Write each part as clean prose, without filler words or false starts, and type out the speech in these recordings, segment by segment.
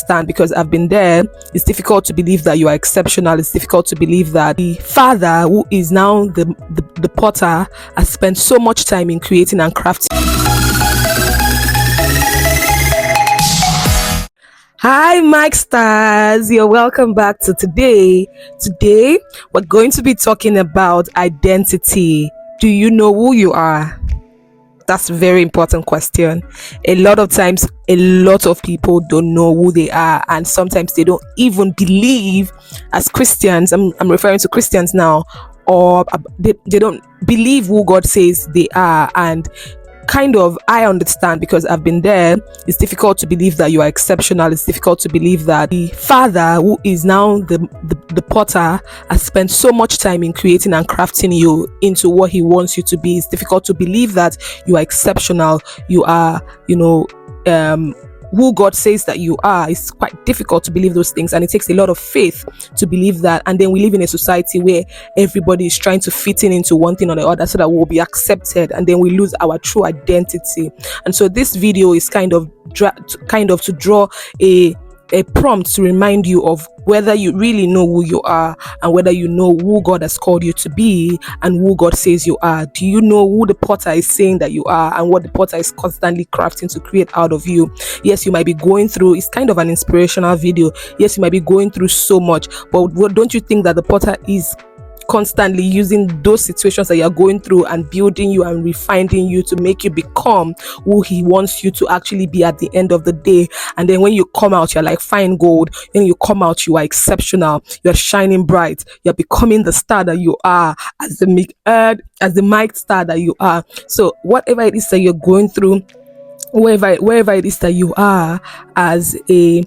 stand because I've been there. It's difficult to believe that you are exceptional. It's difficult to believe that the Father, who is now the potter, has spent so much time in creating and crafting. Hi, Mike Stars. You're welcome back to today. Today, we're going to be talking about identity. Do you know who you are? That's a very important question. A lot of times, a lot of people don't know who they are, and sometimes they don't even believe, as Christians, I'm referring to Christians now, or they don't believe who God says they are. And kind of, I understand because I've been there. It's difficult to believe that you are exceptional. It's difficult to believe that the Father, who is now the potter, has spent so much time in creating and crafting you into what he wants you to be. It's difficult to believe that you are exceptional. You are, who God says that you are. It's quite difficult to believe those things, and it takes a lot of faith to believe that. And then we live in a society where everybody is trying to fit into one thing or the other so that we'll be accepted, and then we lose our true identity. And so this video is kind of to draw a prompt to remind you of whether you really know who you are, and whether you know who God has called you to be and who God says you are. Do you know who the potter is saying that you are, and what the potter is constantly crafting to create out of you? Yes, you might be going through, it's kind of an inspirational video. Yes, you might be going through so much, but don't you think that the potter is constantly using those situations that you're going through and building you and refining you to make you become who he wants you to actually be at the end of the day? And then when you come out, you're like fine gold. When you come out, you are exceptional. You're shining bright. You're becoming the star that you are, as the mic star that you are. So whatever it is that you're going through, wherever it is that you are, as a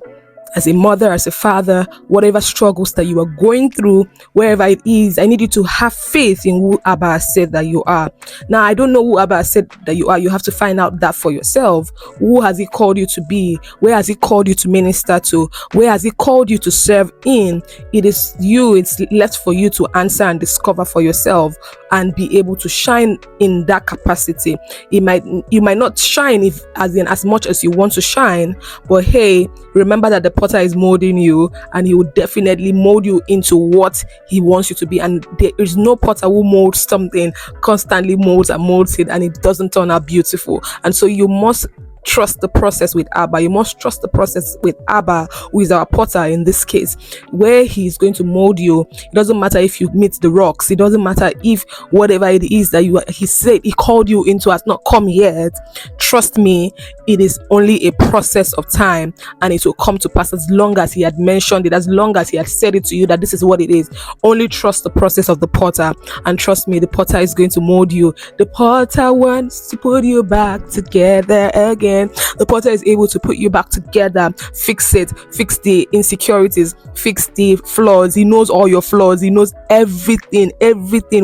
mother, as a father, whatever struggles that you are going through, wherever it is, I need you to have faith in who Abba has said that you are. Now, I don't know who Abba has said that you are. You have to find out that for yourself. Who has he called you to be? Where has he called you to minister to? Where has he called you to serve in? It is you. It's left for you to answer and discover for yourself and be able to shine in that capacity. You might not shine as much as you want to shine, but hey, remember that the potter is molding you, and he will definitely mold you into what he wants you to be. And there is no potter who molds something, constantly molds it, and it doesn't turn out beautiful. And so you must trust the process with Abba. You must trust the process with Abba, who is our potter in this case, where he's going to mold you. It doesn't matter if you meet the rocks. It doesn't matter if whatever it is that he said he called you into has not come yet. Trust me, it is only a process of time, and it will come to pass as long as he had mentioned it, as long as he had said it to you that this is what it is. Only trust the process of the potter, and trust me, the potter is going to mold you. The potter wants to put you back together again. The potter is able to put you back together, fix it, fix the insecurities, fix the flaws. He knows all your flaws. He knows everything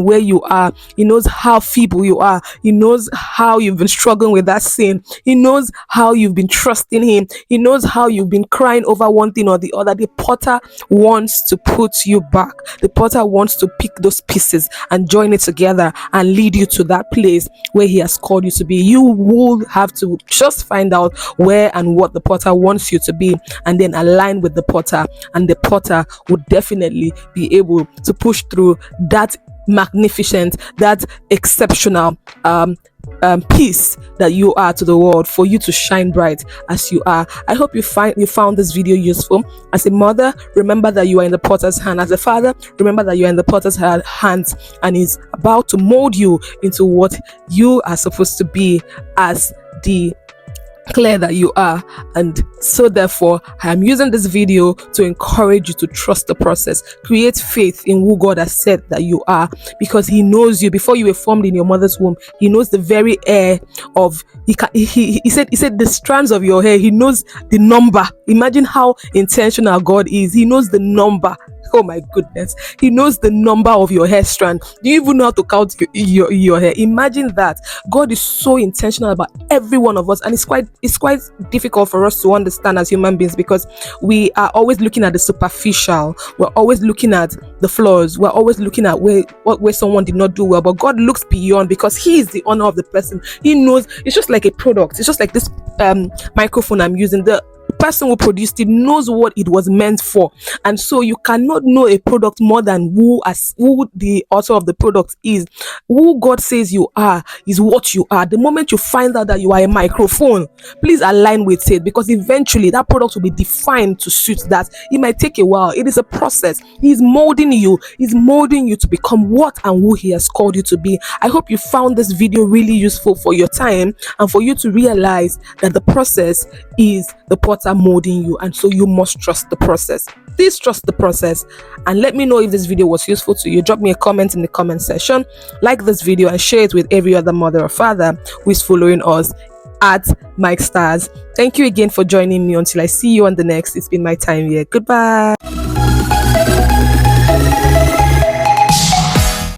where you are. He knows how feeble you are. He knows how you've been struggling with that sin. He knows how you've been trusting him. He knows how you've been crying over one thing or the other. The potter wants to put you back. The potter wants to pick those pieces and join it together and lead you to that place where he has called you to be. You will have to just find out where and what the potter wants you to be, and then align with the potter, and the potter would definitely be able to push through that magnificent, that exceptional piece that you are to the world, for you to shine bright as you are. I hope you found this video useful. As a mother, remember that you are in the potter's hand. As a father, remember that you are in the potter's hands, and he's about to mold you into what you are supposed to be as the clear that you are. And so therefore, I am using this video to encourage you to trust the process. Create faith in who God has said that you are, because he knows you before you were formed in your mother's womb. He knows the very hair of he said the strands of your hair. He knows the number. Imagine how intentional God is. He knows the number. Oh my goodness, he knows the number of your hair strand. Do you even know how to count your hair? Imagine that. God is so intentional about every one of us, and it's quite difficult for us to understand as human beings, because we are always looking at the superficial. We're always looking at the flaws. We're always looking at where someone did not do well, but God looks beyond, because he is the owner of the person. He knows. It's just like a product. It's just like this microphone I'm using. The person who produced it knows what it was meant for, and so you cannot know a product more than who the author of the product is. Who God says you are is what you are. The moment you find out that you are a microphone, please align with it, because eventually that product will be defined to suit that. It might take a while. It is a process. He's molding you. He's molding you to become what and who he has called you to be. I hope you found this video really useful for your time, and for you to realize that the process is the potter molding you, and so you must trust the process. Please trust the process, and let me know if this video was useful to you. Drop me a comment in the comment section, like this video, and share it with every other mother or father who is following us at Mike Stars. Thank you again for joining me. Until I see you on the next, it's been my time here. Goodbye.